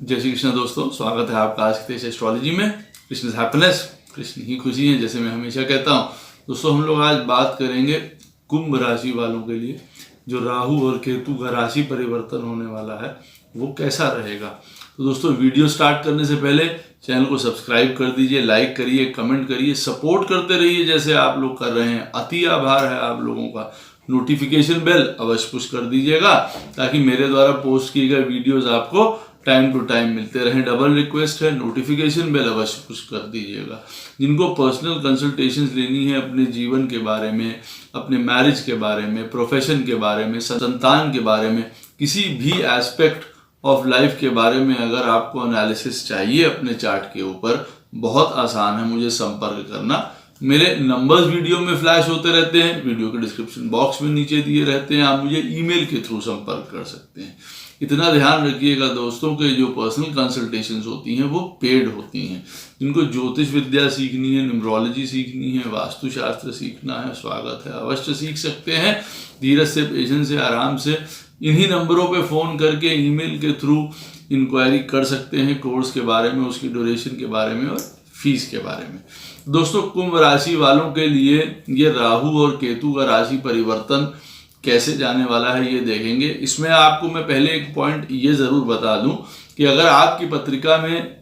जय श्री कृष्ण दोस्तों, स्वागत है आपका आज के एस्ट्रोलॉजी में। कृष्ण इज हैप्पीनेस, कृष्ण ही खुशी है, जैसे मैं हमेशा कहता हूँ। दोस्तों हम लोग आज बात करेंगे कुंभ राशि वालों के लिए जो राहु और केतु का राशि परिवर्तन होने वाला है वो कैसा रहेगा। तो दोस्तों वीडियो स्टार्ट करने से पहले चैनल को सब्सक्राइब कर दीजिए, लाइक करिए, कमेंट करिए, सपोर्ट करते रहिए जैसे आप लोग कर रहे हैं। अति आभार है आप लोगों का। नोटिफिकेशन बेल अवश्य पुश कर दीजिएगा ताकि मेरे द्वारा पोस्ट किए गए वीडियोस आपको टाइम टू टाइम मिलते रहें। डबल रिक्वेस्ट है, नोटिफिकेशन बेल अवश्य पुश कर दीजिएगा। जिनको पर्सनल कंसल्टेशंस लेनी है अपने जीवन के बारे में, अपने मैरिज के बारे में, प्रोफेशन के बारे में, संतान के बारे में, किसी भी एस्पेक्ट ऑफ लाइफ के बारे में अगर आपको एनालिसिस चाहिए अपने चार्ट के ऊपर, बहुत आसान है मुझे संपर्क करना। मेरे नंबर्स वीडियो में फ्लैश होते रहते हैं, वीडियो के डिस्क्रिप्शन बॉक्स में नीचे दिए रहते हैं। आप मुझे ईमेल के थ्रू संपर्क कर सकते हैं। इतना ध्यान रखिएगा दोस्तों के जो पर्सनल कंसल्टेशंस होती हैं वो पेड होती हैं। जिनको ज्योतिष विद्या सीखनी है, न्यूमरोलॉजी सीखनी है, वास्तुशास्त्र सीखना है, स्वागत है, अवश्य सीख सकते हैं। धीरज से, पेशेंस से, आराम से इन्हीं नंबरों पे फ़ोन करके ईमेल के थ्रू इंक्वायरी कर सकते हैं कोर्स के बारे में, उसकी ड्यूरेशन के बारे में और फीस के बारे में। दोस्तों कुंभ राशि वालों के लिए ये राहु और केतु का राशि परिवर्तन कैसे जाने वाला है ये देखेंगे। इसमें आपको मैं पहले एक पॉइंट ये ज़रूर बता दूं कि अगर आपकी पत्रिका में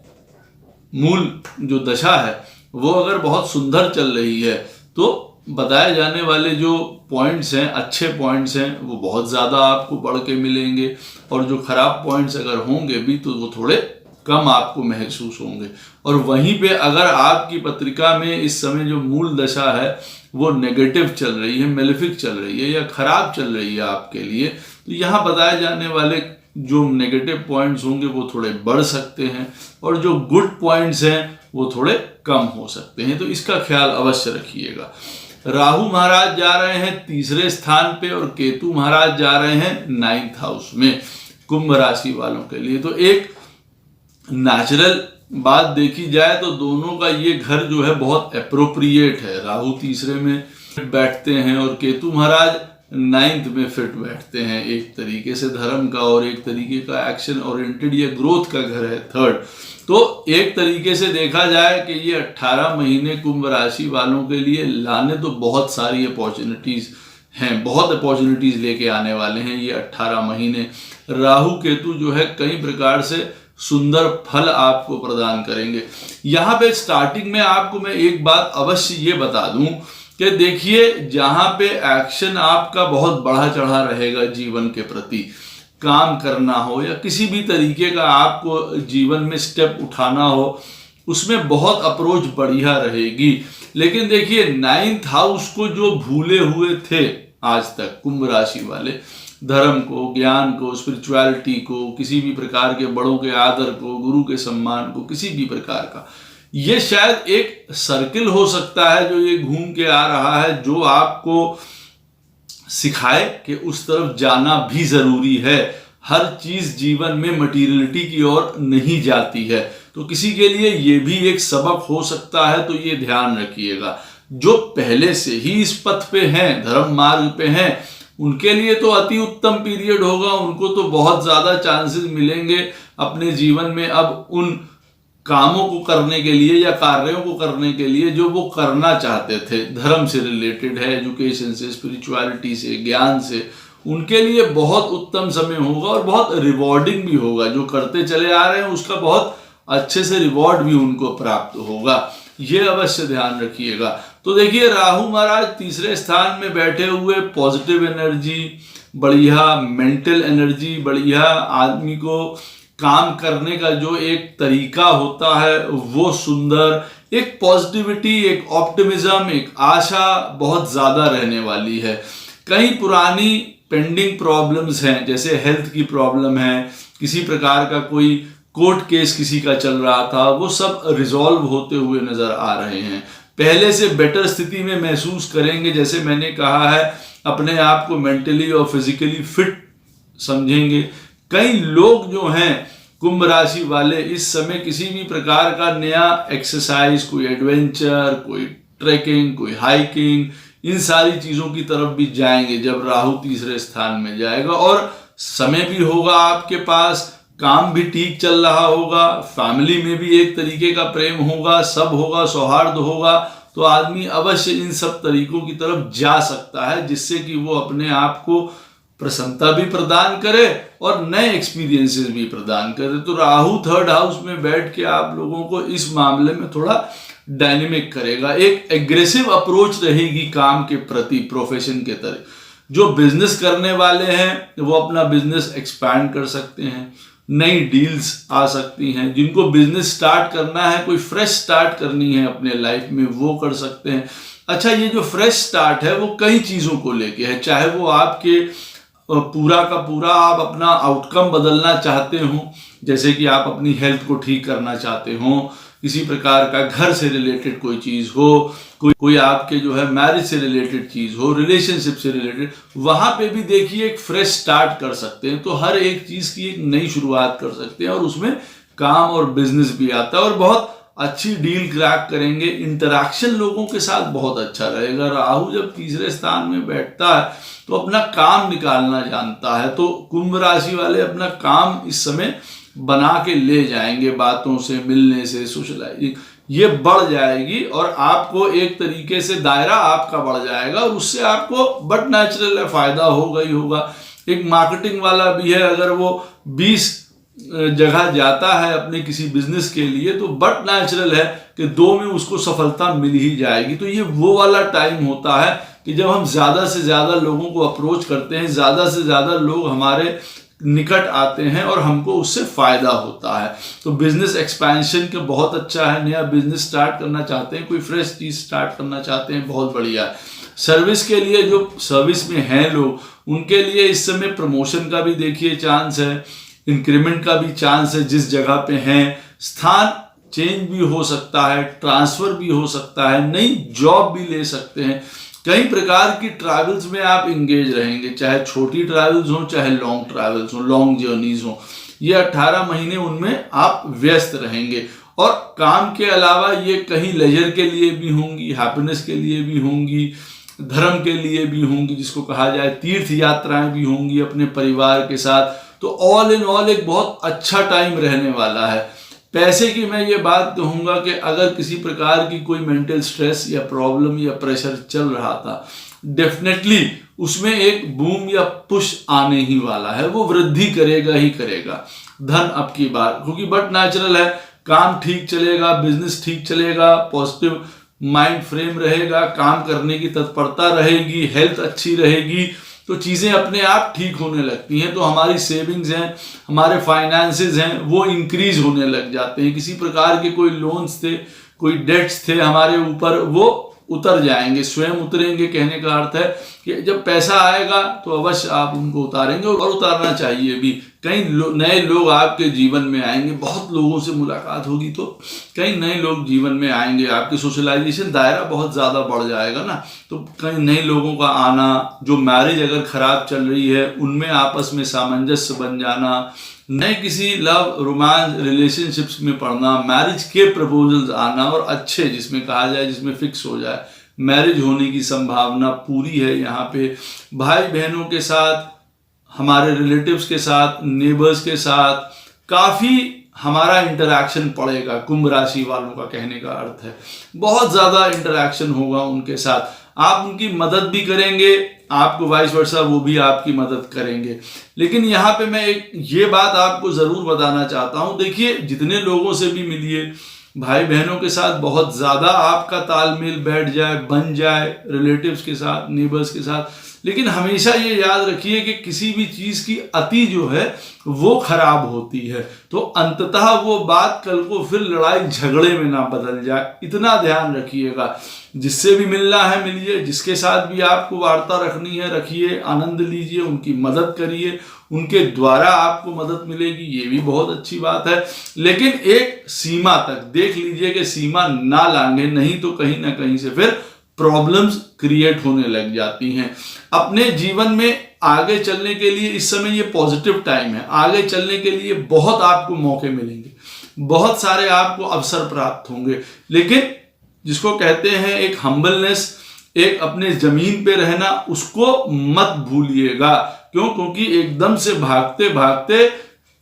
मूल जो दशा है वो अगर बहुत सुंदर चल रही है तो बताए जाने वाले जो पॉइंट्स हैं, अच्छे पॉइंट्स हैं, वो बहुत ज़्यादा आपको बढ़ के मिलेंगे। और जो खराब पॉइंट्स अगर होंगे भी तो वो थोड़े कम आपको महसूस होंगे। और वहीं पे अगर आपकी पत्रिका में इस समय जो मूल दशा है वो नेगेटिव चल रही है, मेलेफिक चल रही है या खराब चल रही है आपके लिए, तो यहाँ बताए जाने वाले जो नेगेटिव पॉइंट्स होंगे वो थोड़े बढ़ सकते हैं और जो गुड पॉइंट्स हैं वो थोड़े कम हो सकते हैं। तो इसका ख्याल अवश्य रखिएगा। राहु महाराज जा रहे हैं तीसरे स्थान पे और केतु महाराज जा रहे हैं 9th हाउस में कुंभ राशि वालों के लिए। तो एक नेचुरल बात देखी जाए तो दोनों का ये घर जो है बहुत एप्रोप्रिएट है। राहु तीसरे में बैठते हैं और केतु महाराज 9th में फिट बैठते हैं। एक तरीके से धर्म का और एक तरीके का एक्शन ओरिएंटेड या ग्रोथ का घर है 3rd। तो एक तरीके से देखा जाए कि ये 18 महीने कुंभ राशि वालों के लिए लाने तो बहुत सारी अपॉर्चुनिटीज हैं, बहुत अपॉर्चुनिटीज लेके आने वाले हैं ये 18 महीने। राहु केतु जो है कई प्रकार से सुंदर फल आपको प्रदान करेंगे। यहाँ पे स्टार्टिंग में आपको मैं एक बात अवश्य ये बता दूं कि देखिए, जहाँ पे एक्शन आपका बहुत बढ़ा चढ़ा रहेगा जीवन के प्रति, काम करना हो या किसी भी तरीके का आपको जीवन में स्टेप उठाना हो, उसमें बहुत अप्रोच बढ़िया रहेगी। लेकिन देखिए 9th हाउस को जो भूले हुए थे आज तक कुंभ राशि वाले, धर्म को, ज्ञान को, स्पिरिचुअलिटी को, किसी भी प्रकार के बड़ों के आदर को, गुरु के सम्मान को, किसी भी प्रकार का, ये शायद एक सर्किल हो सकता है जो ये घूम के आ रहा है, जो आपको सिखाए कि उस तरफ जाना भी जरूरी है। हर चीज जीवन में मटीरियलिटी की ओर नहीं जाती है, तो किसी के लिए ये भी एक सबक हो सकता है। तो ये ध्यान रखिएगा। जो पहले से ही इस पथ पे हैं, धर्म मार्ग पे हैं, उनके लिए तो अति उत्तम पीरियड होगा। उनको तो बहुत ज्यादा चांसेस मिलेंगे अपने जीवन में अब उन कामों को करने के लिए या कार्यों को करने के लिए जो वो करना चाहते थे। धर्म से रिलेटेड है, एजुकेशन से, स्पिरिचुअलिटी से, ज्ञान से, उनके लिए बहुत उत्तम समय होगा और बहुत रिवॉर्डिंग भी होगा। जो करते चले आ रहे हैं उसका बहुत अच्छे से रिवॉर्ड भी उनको प्राप्त होगा, ये अवश्य ध्यान रखिएगा। तो देखिए राहु महाराज तीसरे स्थान में बैठे हुए, पॉजिटिव एनर्जी, बढ़िया मेंटल एनर्जी, बढ़िया आदमी को काम करने का जो एक तरीका होता है वो सुंदर, एक पॉजिटिविटी, एक ऑप्टिमिज्म, एक आशा बहुत ज्यादा रहने वाली है। कई पुरानी पेंडिंग प्रॉब्लम्स हैं, जैसे हेल्थ की प्रॉब्लम है, किसी प्रकार का कोई कोर्ट केस किसी का चल रहा था, वो सब रिजॉल्व होते हुए नजर आ रहे हैं। पहले से बेटर स्थिति में महसूस करेंगे। जैसे मैंने कहा है, अपने आप को मेंटली और फिजिकली फिट समझेंगे। कई लोग जो हैं कुंभ राशि वाले इस समय किसी भी प्रकार का नया एक्सरसाइज, कोई एडवेंचर, कोई ट्रैकिंग, कोई हाइकिंग, इन सारी चीजों की तरफ भी जाएंगे जब राहु तीसरे स्थान में जाएगा। और समय भी होगा आपके पास, काम भी ठीक चल रहा होगा, फैमिली में भी एक तरीके का प्रेम होगा, सब होगा, सौहार्द होगा, तो आदमी अवश्य इन सब तरीकों की तरफ जा सकता है, जिससे कि वो अपने आप को प्रसन्नता भी प्रदान करे और नए एक्सपीरियंसेस भी प्रदान करे। तो राहु थर्ड हाउस में बैठ के आप लोगों को इस मामले में थोड़ा डायनेमिक करेगा, एक एग्रेसिव अप्रोच रहेगी काम के प्रति, प्रोफेशन के तरह। जो बिजनेस करने वाले हैं वो अपना बिजनेस एक्सपैंड कर सकते हैं, नई डील्स आ सकती हैं। जिनको बिजनेस स्टार्ट करना है, कोई फ्रेश स्टार्ट करनी है अपने लाइफ में, वो कर सकते हैं। अच्छा, ये जो फ्रेश स्टार्ट है वो कई चीज़ों को लेके है, चाहे वो आपके पूरा का पूरा आप अपना आउटकम बदलना चाहते हो, जैसे कि आप अपनी हेल्थ को ठीक करना चाहते हो, किसी प्रकार का घर से रिलेटेड कोई चीज़ हो, कोई आपके जो है मैरिज से रिलेटेड चीज़ हो, रिलेशनशिप से रिलेटेड, वहाँ पे भी देखिए एक फ्रेश स्टार्ट कर सकते हैं। तो हर एक चीज़ की एक नई शुरुआत कर सकते हैं और उसमें काम और बिजनेस भी आता है और बहुत अच्छी डील क्रैक करेंगे। इंटरैक्शन लोगों के साथ बहुत अच्छा रहेगा। राहु जब तीसरे स्थान में बैठता है तो अपना काम निकालना जानता है, तो कुंभ राशि वाले अपना काम इस समय बना के ले जाएंगे, बातों से, मिलने से, सोशलाइजिंग ये बढ़ जाएगी और आपको एक तरीके से दायरा आपका बढ़ जाएगा और उससे आपको बट नेचुरल है फायदा होगा ही होगा। एक मार्केटिंग वाला भी है, अगर वो 20 जगह जाता है अपने किसी बिजनेस के लिए, तो बट नेचुरल है कि 2 में उसको सफलता मिल ही जाएगी। तो ये वो वाला टाइम होता है कि जब हम ज़्यादा से ज़्यादा लोगों को अप्रोच करते हैं, ज़्यादा से ज़्यादा लोग हमारे निकट आते हैं और हमको उससे फायदा होता है। तो बिजनेस एक्सपेंशन का बहुत अच्छा है। नया बिजनेस स्टार्ट करना चाहते हैं, कोई फ्रेश चीज स्टार्ट करना चाहते हैं, बहुत बढ़िया है। सर्विस के लिए, जो सर्विस में हैं लोग, उनके लिए इस समय प्रमोशन का भी देखिए चांस है, इंक्रीमेंट का भी चांस है। जिस जगह पे हैं, स्थान चेंज भी हो सकता है, ट्रांसफर भी हो सकता है, नई जॉब भी ले सकते हैं। कई प्रकार की ट्रैवल्स में आप इंगेज रहेंगे, चाहे छोटी ट्रैवल्स हो, चाहे लॉन्ग ट्रैवल्स हो, लॉन्ग जर्नीज हो। ये 18 महीने उनमें आप व्यस्त रहेंगे और काम के अलावा ये कहीं लेजर के लिए भी होंगी, हैप्पीनेस के लिए भी होंगी, धर्म के लिए भी होंगी, जिसको कहा जाए तीर्थ यात्राएं भी होंगी अपने परिवार के साथ। तो ऑल इन ऑल एक बहुत अच्छा टाइम रहने वाला है। पैसे की मैं ये बात कहूँगा कि अगर किसी प्रकार की कोई मेंटल स्ट्रेस या प्रॉब्लम या प्रेशर चल रहा था, डेफिनेटली उसमें एक बूम या पुश आने ही वाला है, वो वृद्धि करेगा ही करेगा धन अब की बार, क्योंकि बट नेचुरल है। काम ठीक चलेगा, बिजनेस ठीक चलेगा, पॉजिटिव माइंड फ्रेम रहेगा, काम करने की तत्परता रहेगी, हेल्थ अच्छी रहेगी, तो चीज़ें अपने आप ठीक होने लगती हैं। तो हमारी सेविंग्स हैं, हमारे फाइनेंसेस हैं, वो इंक्रीज होने लग जाते हैं। किसी प्रकार के कोई लोन्स थे, कोई डेट्स थे हमारे ऊपर, वो उतर जाएंगे, स्वयं उतरेंगे। कहने का अर्थ है कि जब पैसा आएगा तो अवश्य आप उनको उतारेंगे और उतारना चाहिए भी। कई नए लोग आपके जीवन में आएंगे, बहुत लोगों से मुलाकात होगी तो कई नए लोग जीवन में आएंगे, आपकी सोशलाइजेशन दायरा बहुत ज़्यादा बढ़ जाएगा ना। तो कई नए लोगों का आना, जो मैरिज अगर खराब चल रही है उनमें आपस में सामंजस्य बन जाना, नए किसी लव रोमांस रिलेशनशिप्स में पड़ना, मैरिज के प्रपोजल्स आना और अच्छे, जिसमें कहा जाए जिसमें फिक्स हो जाए, मैरिज होने की संभावना पूरी है यहाँ पे। भाई बहनों के साथ, हमारे रिलेटिव्स के साथ, नेबर्स के साथ काफ़ी हमारा इंटरैक्शन पड़ेगा। कुंभ राशि वालों का कहने का अर्थ है बहुत ज़्यादा इंटरैक्शन होगा उनके साथ। आप उनकी मदद भी करेंगे, आपको वाइस वर्सा वो भी आपकी मदद करेंगे। लेकिन यहाँ पे मैं एक ये बात आपको ज़रूर बताना चाहता हूँ, देखिए जितने लोगों से भी मिलिए, भाई बहनों के साथ बहुत ज़्यादा आपका तालमेल बैठ जाए, बन जाए, रिलेटिव्स के साथ, नेबर्स के साथ, लेकिन हमेशा ये याद रखिए कि किसी भी चीज़ की अति जो है वो खराब होती है। तो अंततः वो बात कल को फिर लड़ाई झगड़े में ना बदल जाए, इतना ध्यान रखिएगा। जिससे भी मिलना है मिलिए, जिसके साथ भी आपको वार्ता रखनी है रखिए, आनंद लीजिए, उनकी मदद करिए, उनके द्वारा आपको मदद मिलेगी, ये भी बहुत अच्छी बात है। लेकिन एक सीमा तक देख लीजिए कि सीमा ना लांघे, नहीं तो कहीं ना कहीं से फिर प्रॉब्लम्स क्रिएट होने लग जाती हैं। अपने जीवन में आगे चलने के लिए इस समय ये पॉजिटिव टाइम है। आगे चलने के लिए बहुत आपको मौके मिलेंगे, बहुत सारे आपको अवसर प्राप्त होंगे। लेकिन जिसको कहते हैं एक हम्बलनेस, एक अपने जमीन पे रहना, उसको मत भूलिएगा। क्यों? क्योंकि एकदम से भागते भागते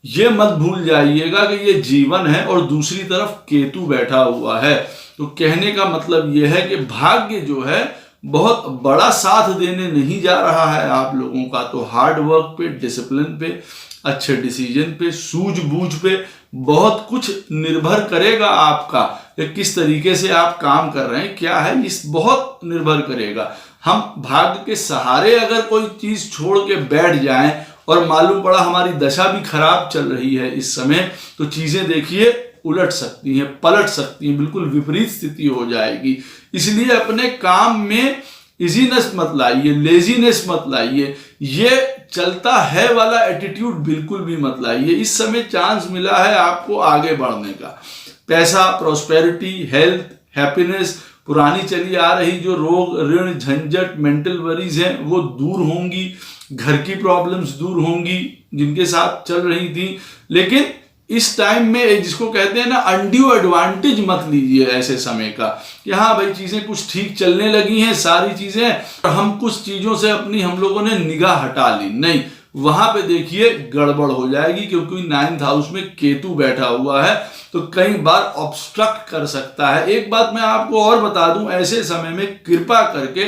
ये मत भूल जाइएगा कि ये जीवन है और दूसरी तरफ केतु बैठा हुआ है। तो कहने का मतलब ये है कि भाग्य जो है बहुत बड़ा साथ देने नहीं जा रहा है आप लोगों का। तो हार्ड वर्क पे, डिसिप्लिन पे, अच्छे डिसीजन पे, सूझबूझ पे बहुत कुछ निर्भर करेगा आपका कि किस तरीके से आप काम कर रहे हैं, क्या है, इस बहुत निर्भर करेगा। हम भाग्य के सहारे अगर कोई चीज छोड़ के बैठ जाएं और मालूम पड़ा हमारी दशा भी खराब चल रही है इस समय, तो चीजें देखिए उलट सकती हैं, पलट सकती हैं, बिल्कुल विपरीत स्थिति हो जाएगी। इसलिए अपने काम में इजीनेस मत लाइए, लेजीनेस मत लाइए, ये चलता है वाला एटीट्यूड बिल्कुल भी मत लाइए। इस समय चांस मिला है आपको आगे बढ़ने का। पैसा, प्रॉस्पेरिटी, हेल्थ, हैप्पीनेस, पुरानी चली आ रही जो रोग, ऋण, झंझट, मेंटल वरीज हैं वो दूर होंगी, घर की प्रॉब्लम्स दूर होंगी जिनके साथ चल रही थी। लेकिन इस टाइम में जिसको कहते हैं ना, अनड्यू एडवांटेज मत लीजिए ऐसे समय का कि हाँ भाई चीजें कुछ ठीक चलने लगी हैं सारी चीजें, हम कुछ चीजों से हम लोगों ने निगाह हटा ली, नहीं, वहां पे देखिए गड़बड़ हो जाएगी, क्योंकि 9th हाउस में केतु बैठा हुआ है तो कई बार ऑब्स्ट्रक्ट कर सकता है। एक बात मैं आपको और बता दूं, ऐसे समय में कृपा करके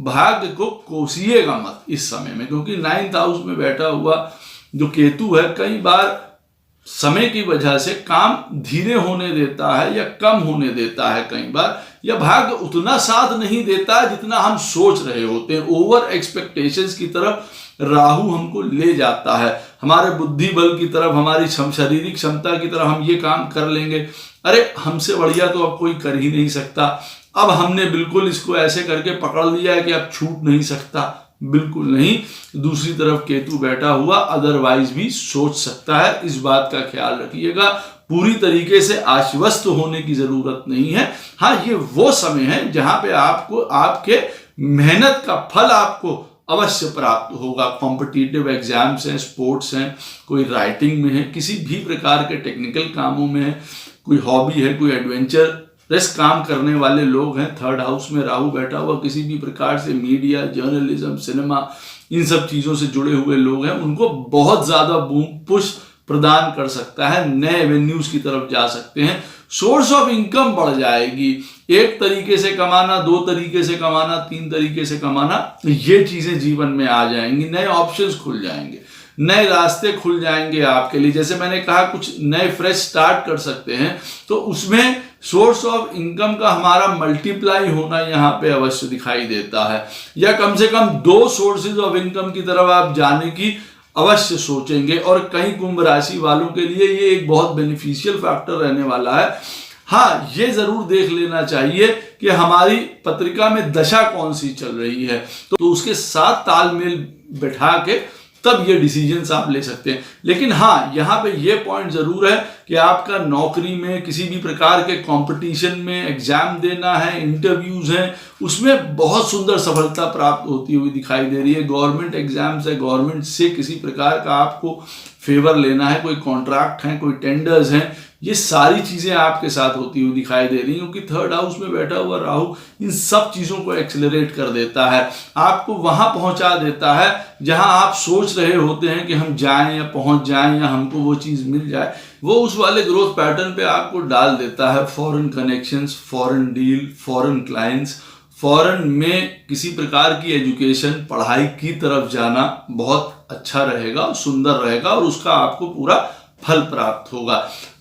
भाग्य को कोसिएगा मत इस समय में, क्योंकि 9th हाउस में बैठा हुआ जो केतु है कई बार समय की वजह से काम धीरे होने देता है या कम होने देता है कई बार, या भाग्य उतना साथ नहीं देता है जितना हम सोच रहे होते हैं। ओवर एक्सपेक्टेशंस की तरफ राहु हमको ले जाता है, हमारे बुद्धि बल की तरफ, हमारी शारीरिक क्षमता की तरफ, हम ये काम कर लेंगे, अरे हमसे बढ़िया तो अब कोई कर ही नहीं सकता, अब हमने बिल्कुल इसको ऐसे करके पकड़ लिया है कि अब छूट नहीं सकता, बिल्कुल नहीं। दूसरी तरफ केतु बैठा हुआ अदरवाइज भी सोच सकता है, इस बात का ख्याल रखिएगा। पूरी तरीके से आश्वस्त होने की जरूरत नहीं है। हाँ, ये वो समय है जहां पे आपको आपके मेहनत का फल आपको अवश्य प्राप्त होगा। कॉम्पिटिटिव एग्जाम्स हैं, स्पोर्ट्स हैं, कोई राइटिंग में है, किसी भी प्रकार के टेक्निकल कामों में है, कोई हॉबी है, कोई एडवेंचर रेस्ट काम करने वाले लोग हैं। 3rd हाउस में राहु बैठा हुआ किसी भी प्रकार से मीडिया, जर्नलिज्म, सिनेमा, इन सब चीजों से जुड़े हुए लोग हैं, उनको बहुत ज्यादा बूम पुश प्रदान कर सकता है, नए एवेन्यूज की तरफ जा सकते हैं, सोर्स ऑफ इनकम बढ़ जाएगी। एक तरीके से कमाना, 2 तरीके से कमाना, 3 तरीके से कमाना, ये चीजें जीवन में आ जाएंगी, नए ऑप्शंस खुल जाएंगे, नए रास्ते खुल जाएंगे आपके लिए। जैसे मैंने कहा कुछ नए फ्रेश स्टार्ट कर सकते हैं, तो उसमें सोर्स ऑफ इनकम का हमारा मल्टीप्लाई होना यहाँ पे अवश्य दिखाई देता है, या कम से कम 2 सोर्सेज ऑफ इनकम की तरफ आप जाने की अवश्य सोचेंगे। और कई कुंभ राशि वालों के लिए ये एक बहुत बेनिफिशियल फैक्टर रहने वाला है। हाँ, ये जरूर देख लेना चाहिए कि हमारी पत्रिका में दशा कौन सी चल रही है, तो उसके साथ तालमेल बैठा के तब ये डिसीजंस आप ले सकते हैं। लेकिन हाँ, यहाँ पे ये पॉइंट जरूर है कि आपका नौकरी में, किसी भी प्रकार के कंपटीशन में एग्जाम देना है, इंटरव्यूज हैं, उसमें बहुत सुंदर सफलता प्राप्त होती हुई दिखाई दे रही है। गवर्नमेंट एग्जाम्स है, गवर्नमेंट से किसी प्रकार का आपको फेवर लेना है, कोई कॉन्ट्रैक्ट है, कोई टेंडर्स हैं, ये सारी चीजें आपके साथ होती हुई दिखाई दे रही हैं, क्योंकि 3rd हाउस में बैठा हुआ राहु इन सब चीजों को एक्सेलरेट कर देता है, आपको वहां पहुंचा देता है जहां आप सोच रहे होते हैं कि हम जाएं या पहुंच जाएं या हमको वो चीज मिल जाए, वो उस वाले ग्रोथ पैटर्न पे आपको डाल देता है। Foreign connections, foreign deal, foreign clients, foreign में किसी प्रकार की एजुकेशन, पढ़ाई की तरफ जाना बहुत अच्छा रहेगा, सुंदर रहेगा और उसका आपको पूरा फल प्राप्त होगा।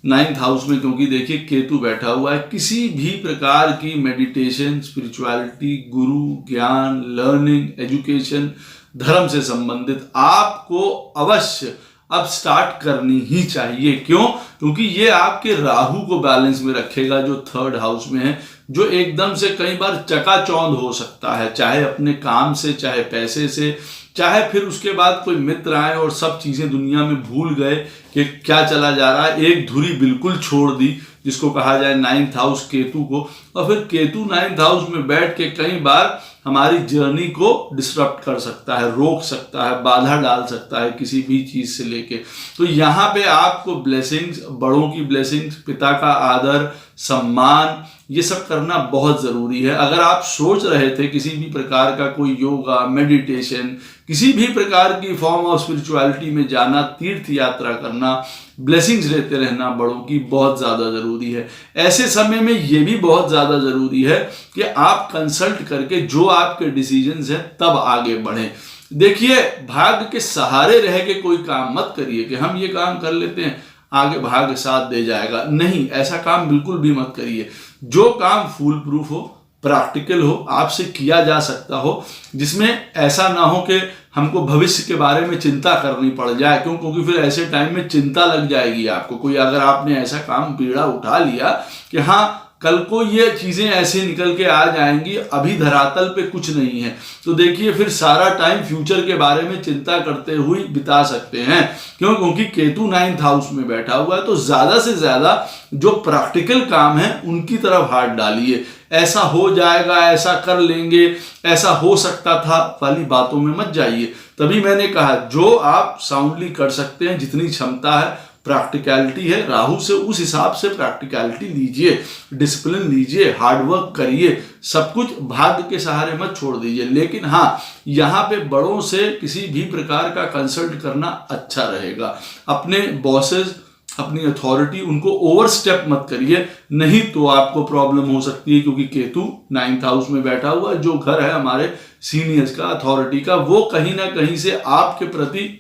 9th हाउस में क्योंकि देखिए केतु बैठा हुआ है, किसी भी प्रकार की मेडिटेशन, स्पिरिचुअलिटी, गुरु, ज्ञान, लर्निंग, एजुकेशन, धर्म से संबंधित आपको अवश्य अब स्टार्ट करनी ही चाहिए। क्यों? क्योंकि ये आपके राहु को बैलेंस में रखेगा जो 3rd हाउस में है, जो एकदम से कई बार चकाचौंध हो सकता है, चाहे अपने काम से, चाहे पैसे से, चाहे फिर उसके बाद कोई मित्र आए और सब चीजें दुनिया में भूल गए कि क्या चला जा रहा है, एक धुरी बिल्कुल छोड़ दी, जिसको कहा जाए 9th हाउस केतु को, और फिर केतु 9th हाउस में बैठ के कई बार हमारी जर्नी को डिसरप्ट कर सकता है, रोक सकता है, बाधा डाल सकता है किसी भी चीज से लेके। तो यहाँ पे आपको ब्लेसिंग्स, बड़ों की ब्लेसिंग्स, पिता का आदर, सम्मान, ये सब करना बहुत जरूरी है। अगर आप सोच रहे थे किसी भी प्रकार का कोई योगा, मेडिटेशन, किसी भी प्रकार की फॉर्म ऑफ स्पिरिचुअलिटी में जाना, तीर्थ यात्रा करना, ब्लेसिंग्स लेते रहना बड़ों की, बहुत ज्यादा जरूरी है। ऐसे समय में ये भी बहुत ज्यादा जरूरी है कि आप कंसल्ट करके जो आपके डिसीजंस हैं तब आगे बढ़ें। देखिए, भाग्य के सहारे रह के कोई काम मत करिए कि हम ये काम कर लेते हैं, आगे भाग्य साथ दे जाएगा। नहीं, ऐसा काम बिल्कुल भी मत करिए। जो काम फूल प्रूफ हो, प्रैक्टिकल हो, आपसे किया जा सकता हो, जिसमें ऐसा ना हो कि हमको भविष्य के बारे में चिंता करनी पड़ जाए, क्योंकि फिर ऐसे टाइम में चिंता लग जाएगी आपको। कोई अगर आपने ऐसा काम पीड़ा उठा लिया कि हाँ कल को ये चीजें ऐसे निकल के आ जाएंगी, अभी धरातल पे कुछ नहीं है, तो देखिए फिर सारा टाइम फ्यूचर के बारे में चिंता करते हुए बिता सकते हैं। क्योंकि केतु 9th हाउस में बैठा हुआ है, तो ज्यादा से ज्यादा जो प्रैक्टिकल काम है उनकी तरफ हाथ डालिए। ऐसा हो जाएगा, ऐसा कर लेंगे, ऐसा हो सकता था वाली बातों में मत जाइए। तभी मैंने कहा जो आप साउंडली कर सकते हैं, जितनी क्षमता है, प्रैक्टिकलिटी है, राहु से उस हिसाब से प्रैक्टिकलिटी लीजिए, डिसिप्लिन लीजिए, हार्डवर्क करिए, सब कुछ भाग्य के सहारे मत छोड़ दीजिए। लेकिन हाँ, यहाँ पे बड़ों से किसी भी प्रकार का कंसल्ट करना अच्छा रहेगा। अपने बॉसेस, अपनी अथॉरिटी, उनको ओवरस्टेप मत करिए, नहीं तो आपको प्रॉब्लम हो सकती है। क्योंकि केतु 9th हाउस में बैठा हुआ, जो घर है हमारे सीनियर्स का, अथॉरिटी का, वो कहीं ना कहीं से आपके प्रति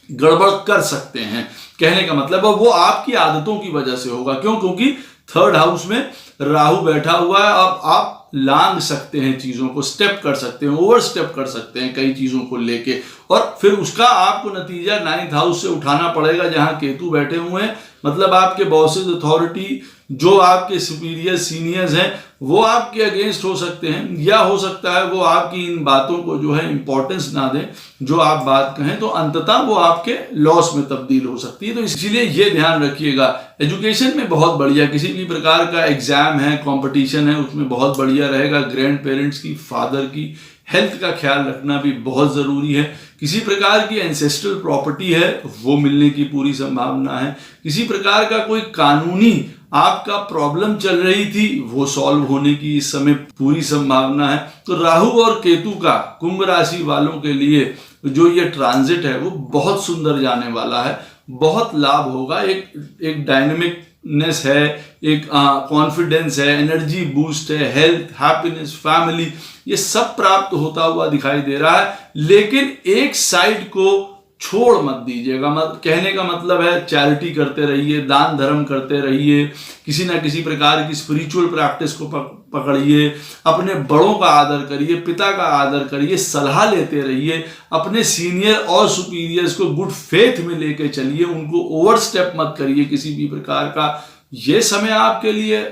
गड़बड़ कर सकते हैं। कहने का मतलब है वो आपकी आदतों की वजह से होगा। क्यों? क्योंकि 3rd हाउस में राहु बैठा हुआ है। अब आप लांग सकते हैं चीजों को, स्टेप कर सकते हैं, ओवर स्टेप कर सकते हैं कई चीजों को लेके, और फिर उसका आपको नतीजा 9th हाउस से उठाना पड़ेगा जहां केतु बैठे हुए हैं। मतलब आपके बॉसेस, अथॉरिटी, जो आपके सुपीरियर, सीनियर्स हैं, वो आपके अगेंस्ट हो सकते हैं, या हो सकता है वो आपकी इन बातों को जो है इंपॉर्टेंस ना दें, जो आप बात कहें, तो अंततः वो आपके लॉस में तब्दील हो सकती है। तो इसलिए ये ध्यान रखिएगा। एजुकेशन में बहुत बढ़िया, किसी भी प्रकार का एग्जाम है, कंपटीशन है, उसमें बहुत बढ़िया रहेगा। ग्रैंड पेरेंट्स की, फादर की हेल्थ का ख्याल रखना भी बहुत जरूरी है। किसी प्रकार की एंसेस्ट्रल प्रॉपर्टी है, वो मिलने की पूरी संभावना है। किसी प्रकार का कोई कानूनी आपका प्रॉब्लम चल रही थी, वो सॉल्व होने की इस समय पूरी संभावना है। तो राहु और केतु का कुंभ राशि वालों के लिए जो ये ट्रांजिट है वो बहुत सुंदर जाने वाला है, बहुत लाभ होगा। एक डायनेमिकनेस है, एक कॉन्फिडेंस है, एनर्जी बूस्ट है, हेल्थ, हैप्पीनेस, फैमिली, ये सब प्राप्त होता हुआ दिखाई दे रहा है। लेकिन एक साइड को छोड़ मत दीजिएगा। कहने का मतलब है चैरिटी करते रहिए, दान धर्म करते रहिए, किसी ना किसी प्रकार की स्पिरिचुअल प्रैक्टिस को पकड़िए, अपने बड़ों का आदर करिए, पिता का आदर करिए, सलाह लेते रहिए, अपने सीनियर और सुपीरियर्स को गुड फेथ में लेके चलिए, उनको ओवर स्टेप मत करिए किसी भी प्रकार का। ये समय आपके लिए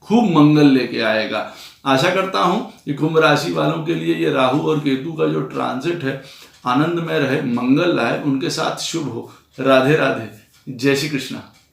खूब मंगल लेके आएगा। आशा करता हूं कि कुंभ राशि वालों के लिए ये राहु और केतु का जो ट्रांजिट है आनंद में रहे, मंगल लाए, उनके साथ शुभ हो। राधे राधे, जय श्री कृष्णा।